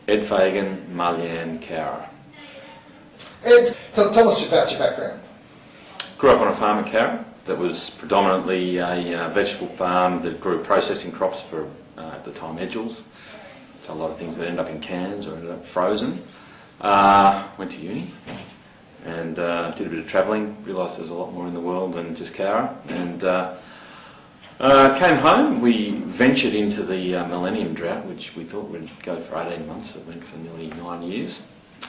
Ed Fagan, Marlianne Cowra. Ed, tell us about your background. Grew up on a farm at Cowra that was predominantly a vegetable farm that grew processing crops for, at the time, edgels. So a lot of things that end up in cans or ended up frozen. Went to uni and did a bit of travelling, realised there's a lot more in the world than just Cowra. And came home, we ventured into the millennium drought, which we thought would go for 18 months. It went for nearly 9 years,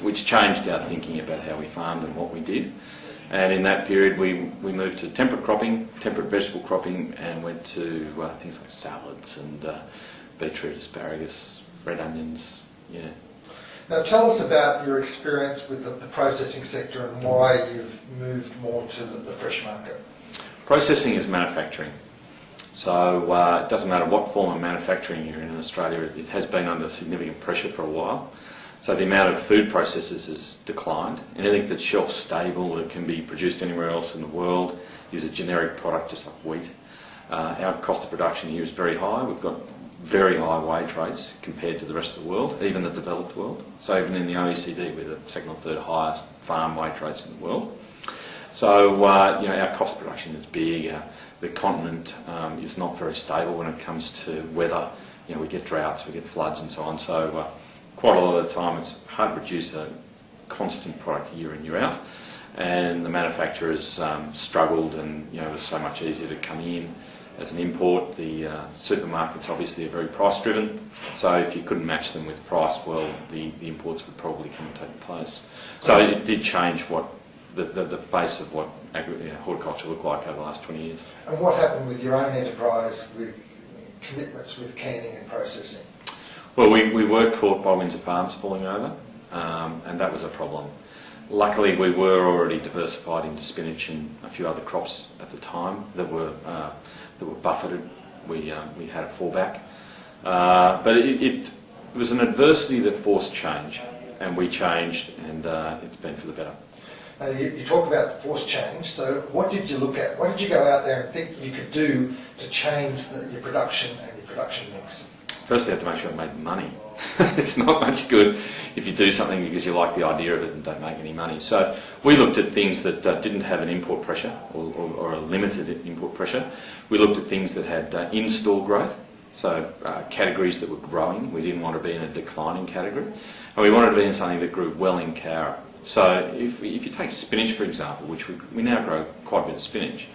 which changed our thinking about how we farmed and what we did. And in that period we moved to temperate cropping, temperate vegetable cropping, and went to things like salads and beetroot, asparagus, red onions, yeah. Now tell us about your experience with the processing sector and why you've moved more to the fresh market. Processing is manufacturing. So it doesn't matter what form of manufacturing you're in Australia, it has been under significant pressure for a while. So the amount of food processors has declined. Anything that's shelf stable that can be produced anywhere else in the world is a generic product, just like wheat. Our cost of production here is very high. We've got very high wage rates compared to the rest of the world, even the developed world. So even in the OECD, we're the second or third highest farm wage rates in the world. So our cost of production is big. The continent is not very stable when it comes to weather. We get droughts, we get floods and so on. So quite a lot of the time it's hard to produce a constant product year in, year out. And the manufacturers struggled, and it was so much easier to come in as an import. The supermarkets obviously are very price driven, so if you couldn't match them with price, well, the imports would probably come and take place. So it did change what the face of what horticulture looked like over the last 20 years. And what happened with your own enterprise with commitments with canning and processing? Well, we were caught by Windsor Farms falling over, and that was a problem. Luckily, we were already diversified into spinach and a few other crops at the time that were buffeted. We had a fallback, but it was an adversity that forced change, and we changed, and it's been for the better. Now you talk about forced change, so what did you look at? What did you go out there and think you could do to change your production and your production mix? Firstly, you have to make sure it made money. It's not much good if you do something because you like the idea of it and don't make any money. So we looked at things that didn't have an import pressure or a limited import pressure. We looked at things that had in-store growth, so categories that were growing. We didn't want to be in a declining category, and we wanted to be in something that grew well in Cowra. So if you take spinach, for example, which we now grow quite a bit of spinach,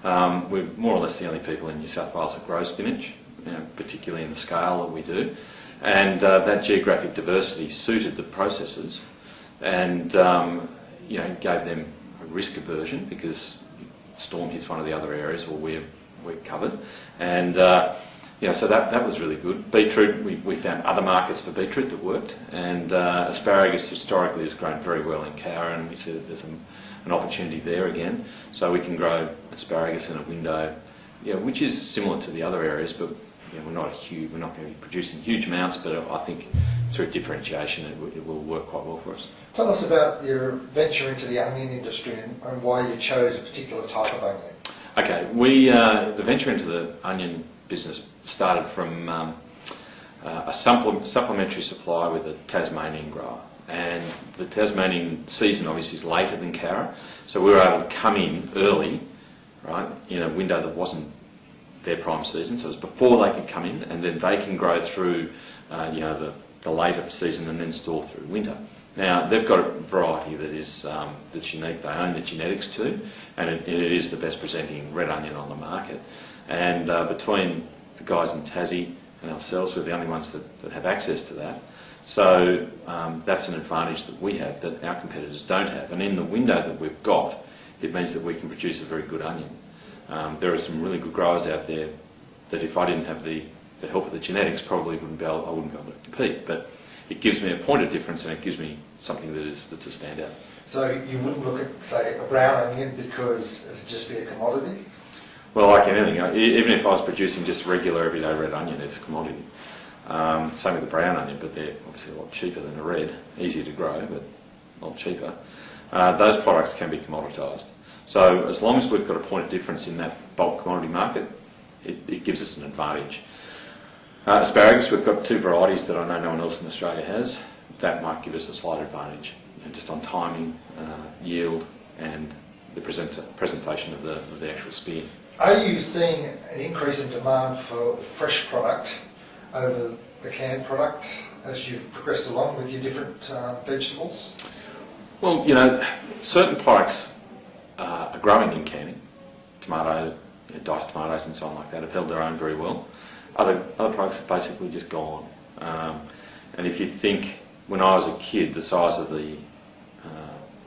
we're more or less the only people in New South Wales that grow spinach, particularly in the scale that we do. And that geographic diversity suited the processors and gave them a risk aversion because storm hits one of the other areas, well, we're covered. And so that was really good. Beetroot, we found other markets for beetroot that worked, and asparagus historically has grown very well in Cowra, and we see that there's an opportunity there again. So we can grow asparagus in a window, which is similar to the other areas, but we're not going to be producing huge amounts, but I think through differentiation it will work quite well for us. Tell us about your venture into the onion industry and why you chose a particular type of onion. Okay, the venture into the onion business started from a supplementary supply with a Tasmanian grower, and the Tasmanian season obviously is later than Cowra, so we were able to come in early, right, in a window that wasn't their prime season, so it was before they could come in, and then they can grow through the later season and then store through winter. Now they've got a variety that is that's unique. They own the genetics too, and it is the best presenting red onion on the market. And between the guys in Tassie and ourselves, we're the only ones that have access to that. So that's an advantage that we have that our competitors don't have. And in the window that we've got, it means that we can produce a very good onion. There are some really good growers out there that if I didn't have the help of the genetics, probably I wouldn't be able to compete. But it gives me a point of difference, and it gives me something that's a standout. So you wouldn't look at, say, a brown onion because it'd just be a commodity? Well, like anything, even if I was producing just regular everyday red onion, it's a commodity. Same with the brown onion, but they're obviously a lot cheaper than a red. Easier to grow, but a lot cheaper. Those products can be commoditised. So as long as we've got a point of difference in that bulk commodity market, it gives us an advantage. Asparagus, we've got 2 varieties that I know no one else in Australia has. That might give us a slight advantage, just on timing, yield, and the presentation of the actual spear. Are you seeing an increase in demand for fresh product over the canned product as you've progressed along with your different vegetables? Well, certain products are growing in canning. Tomato, diced tomatoes and so on like that have held their own very well. Other products have basically just gone. And if you think, when I was a kid, the size of the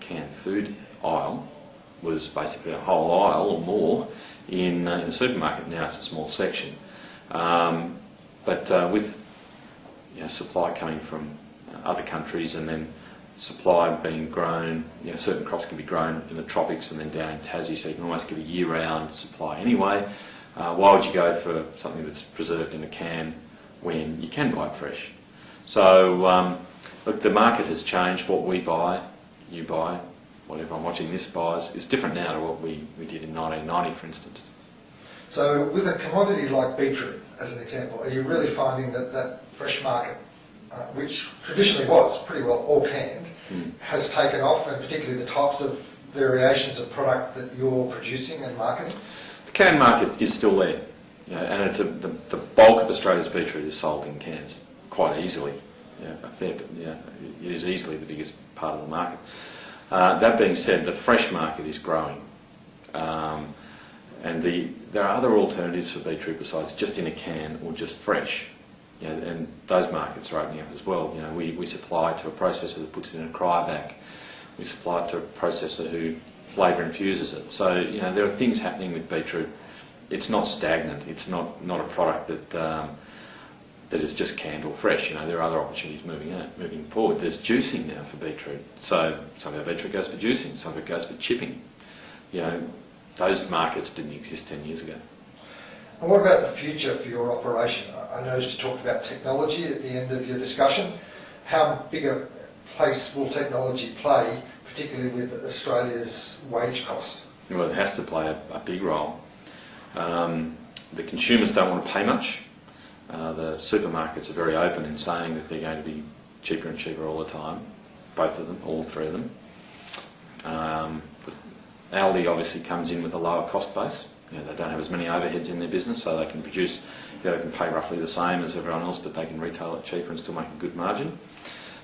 canned food aisle was basically a whole aisle or more in the supermarket. Now it's a small section. But with supply coming from other countries, and then supply being grown, certain crops can be grown in the tropics and then down in Tassie, so you can almost get a year-round supply anyway. Why would you go for something that's preserved in a can when you can buy it fresh? So, look, the market has changed. What we buy, you buy, what everyone watching this buys is different now to what we did in 1990, for instance. So with a commodity like beetroot, as an example, are you really finding that fresh market, which traditionally was pretty well all canned, has taken off, and particularly the types of variations of product that you're producing and marketing? The can market is still there, and it's the bulk of Australia's beetroot is sold in cans quite easily. It is easily the biggest part of the market. That being said, the fresh market is growing, and there are other alternatives for beetroot besides just in a can or just fresh. And those markets are opening up as well. We supply to a processor that puts it in a cryovac. We supply it to a processor who flavour infuses it. So there are things happening with beetroot. It's not stagnant. It's not a product that is just canned or fresh. There are other opportunities moving forward. There's juicing now for beetroot. So some of our beetroot goes for juicing. Some of it goes for chipping. Those markets didn't exist 10 years ago. And what about the future for your operation? I noticed you talked about technology at the end of your discussion. How big a place will technology play, particularly with Australia's wage cost? Well, it has to play a big role. The consumers don't want to pay much. The supermarkets are very open in saying that they're going to be cheaper and cheaper all the time, both of them, all 3 of them. Aldi obviously comes in with a lower cost base. They don't have as many overheads in their business, so they can produce, they can pay roughly the same as everyone else, but they can retail it cheaper and still make a good margin.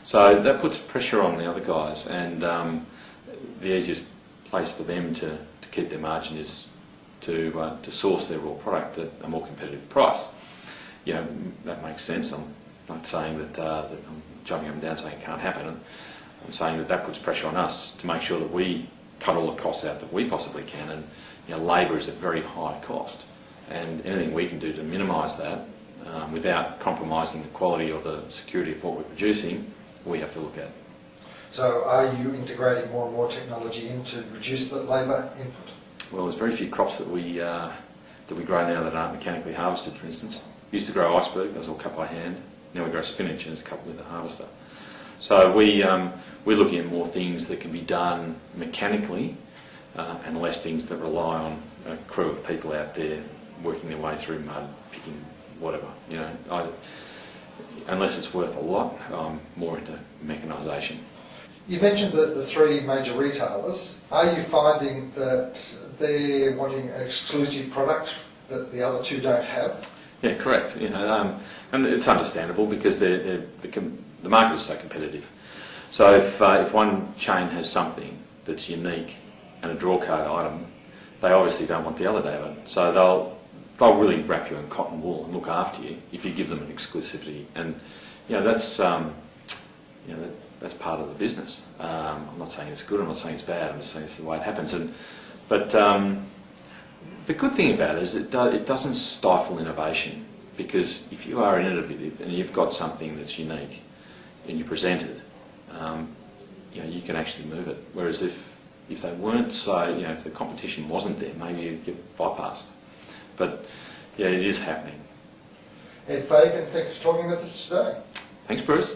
So that puts pressure on the other guys, and the easiest place for them to keep their margin is to source their raw product at a more competitive price. That makes sense. I'm not saying that I'm jumping up and down saying it can't happen. I'm saying that puts pressure on us to make sure that we cut all the costs out that we possibly can, and labour is a very high cost, and anything we can do to minimise that without compromising the quality or the security of what we're producing, we have to look at. So are you integrating more and more technology in to reduce the labour input? Well, there's very few crops that we grow now that aren't mechanically harvested, for instance. We used to grow iceberg, that was all cut by hand. Now we grow spinach and it's cut with a harvester. So we're looking at more things that can be done mechanically and less things that rely on a crew of people out there working their way through mud, picking whatever. Unless it's worth a lot, I'm more into mechanisation. You mentioned the 3 major retailers. Are you finding that they're wanting an exclusive product that the other 2 don't have? Yeah, correct. And it's understandable because the market is so competitive. So if one chain has something that's unique and a draw code item, they obviously don't want the other to have it. So they'll really wrap you in cotton wool and look after you if you give them an exclusivity. And that's part of the business. I'm not saying it's good. I'm not saying it's bad. I'm just saying it's the way it happens. But the good thing about it is it doesn't stifle innovation, because if you are innovative and you've got something that's unique and you present it, you can actually move it. Whereas if they weren't so, if the competition wasn't there, maybe you'd get bypassed. But it is happening. Ed Fagan, thanks for talking with us today. Thanks, Bruce.